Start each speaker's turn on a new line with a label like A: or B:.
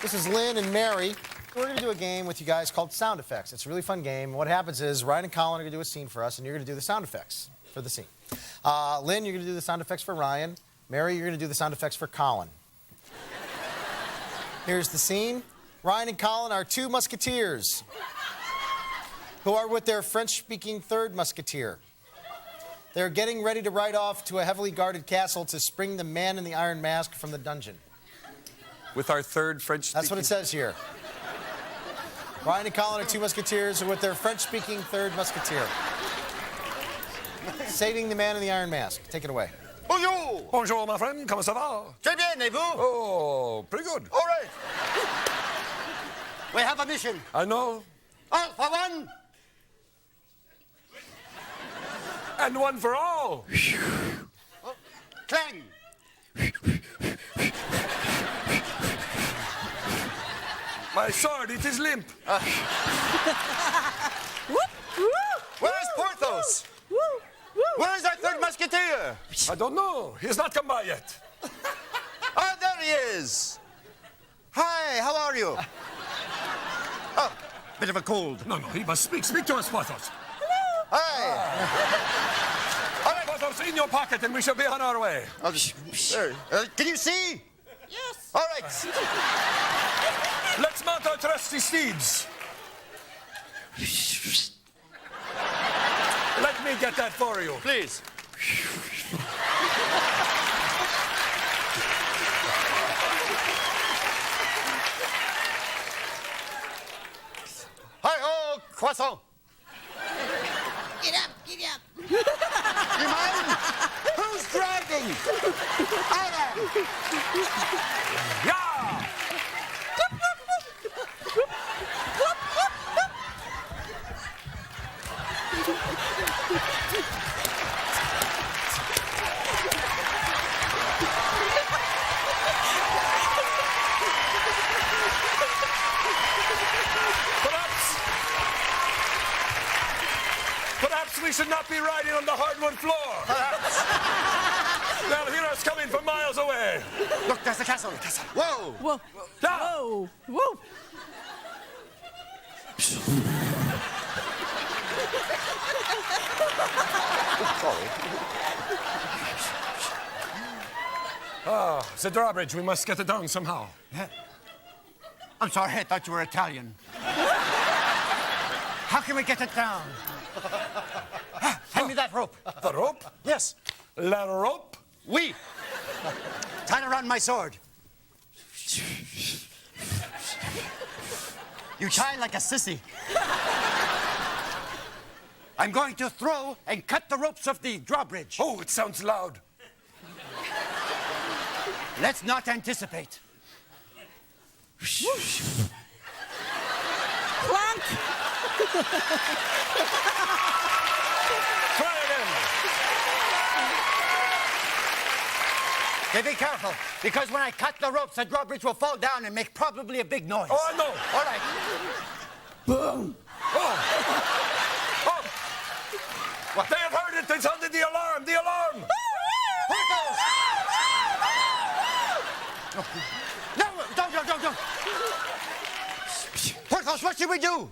A: This is Lynn and Mary. We're going to do a game with you guys called Sound Effects. It's a really fun game. What happens is Ryan and Colin are going to do a scene for us, and you're going to do the sound effects for the scene. Lynn, you're going to do the sound effects for Ryan. Mary, you're going to do the sound effects for Colin. Here's the scene. Ryan and Colin are two musketeers who are with their French-speaking third musketeer. They're getting ready to ride off to a heavily guarded castle to spring the man in the iron mask from the dungeon.
B: With our third French-speaking...
A: That's what it says here. Ryan and Colin are two musketeers who are with their French-speaking third musketeer. Saving the man in the iron mask. Take it away.
C: Bonjour!
B: Bonjour, my friend. Comment ça va?
C: Très bien, et vous?
B: Oh, pretty good.
C: All right. We have a mission.
B: I know.
C: All for one.
B: And one for all.
C: Oh, clang.
B: My sword, it is limp.
C: Where is Porthos? Where is our third musketeer?
B: I don't know. He has not come by yet.
C: Ah, there he is. Hi, how are you? Oh, bit of a cold.
B: No, he must speak. Speak to us, Porthos.
C: Hi. All right.
B: Porthos, in your pocket, and we shall be on our way.
C: Oh, sure. Can you see?
D: Yes.
C: All right.
B: Let's mount our trusty steeds. Let me get that for you.
C: Please. Hi-ho, croissant.
D: Get up, get up.
C: You mind? Who's driving? I am.
B: Yeah! Perhaps we should not be riding on the hardwood floor. They'll hear us coming from miles away.
C: Look, there's the castle. Whoa.
D: Whoa.
B: Now.
D: Whoa. Whoa.
B: The drawbridge, we must get it down somehow.
C: I'm sorry, I thought you were Italian. How can we get it down? Hand me that rope.
B: The rope?
C: Yes.
B: La rope?
C: Oui. Tie it around my sword. You tie like a sissy. I'm going to throw and cut the ropes of the drawbridge.
B: Oh, it sounds loud.
C: Let's not anticipate.
D: Clank.
B: Try again.
C: Okay, be careful, because when I cut the ropes, the drawbridge will fall down and make probably a big noise.
B: Oh, I know.
C: All right.
D: Boom.
B: Oh. What? They have heard it. They sounded the alarm. The alarm.
C: Porthos! No, don't. Porthos, what should we do?